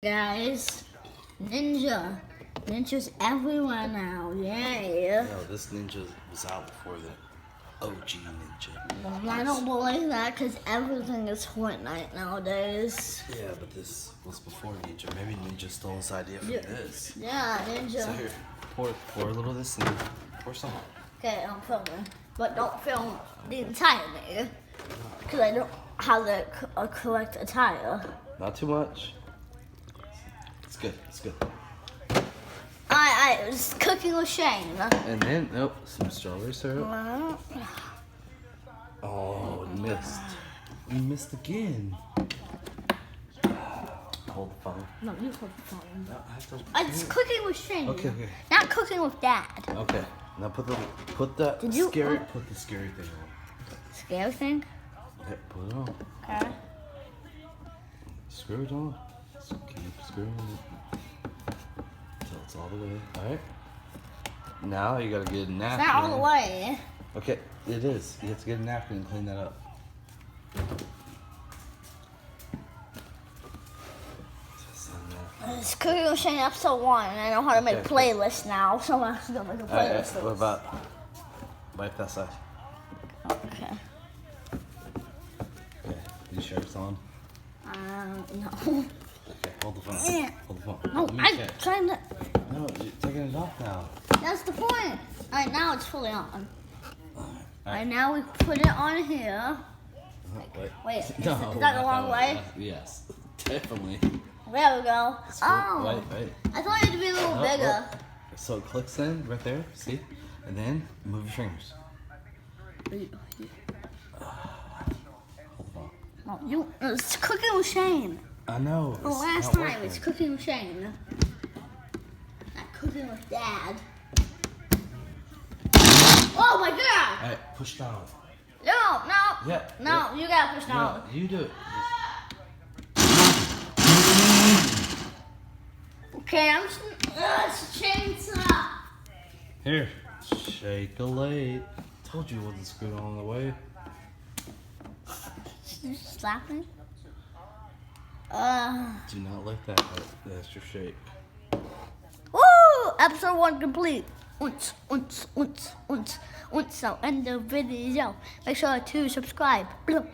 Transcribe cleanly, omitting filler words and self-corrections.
Guys, ninjas everywhere now, yay. No, this ninja was out before the OG ninja. I don't believe that because everything is Fortnite nowadays. Yeah, but this was before Ninja. Maybe Ninja stole this idea from this. Yeah, ninja. So here, pour a little of this and pour some. Okay, I'm filming, but don't film the entire video because I don't have the correct attire. Not too much. It's good, it's good. I was cooking with Shane. And then, nope, some strawberry syrup. Oh, it missed. We missed again. Hold the phone. No, you hold the phone. No, I have to. It's cooking with Shane. Okay, okay. Not cooking with Dad. Okay. Now put the scary thing on. Scary thing? Yeah, put it on. Okay. Screw it on. Just keep screwing it until it's all the way. Alright. Now you gotta get a napkin. It's not all the way. Okay, it is. You have to get a napkin and clean that up. Just on that. It's Cooking with Shane episode 1, and I know how to make Okay. playlists now, so I'm actually gonna make a playlist. What about wipe that side? Okay. Okay. You sure it's on? No. Okay, hold the phone. Yeah. Hold the phone. No, Let me I'm check. trying to. No, you're taking it off now. That's the point. Alright, now it's fully on. Alright. Alright, now we put it on here. Wait, is that the wrong way? Yes, definitely. There we go. Oh, Wait. I thought it had to be a little bigger. So it clicks in right there, see? And then move your fingers. Hold on. No, it's Cooking with Shane. I know. The it's last not time working. it's Cooking with Shane. Not Cooking with Dad. Oh my god! Alright, push down. No. Yeah. No, you gotta push down. No, you do it. Okay, I'm just. It's a chainsaw. Here. Shake a leg. Told you it wasn't screwed on the way. You slapping? Do not like that. That's your shake. Woo! Episode 1 complete. So end the video. Make sure to subscribe. Bloop.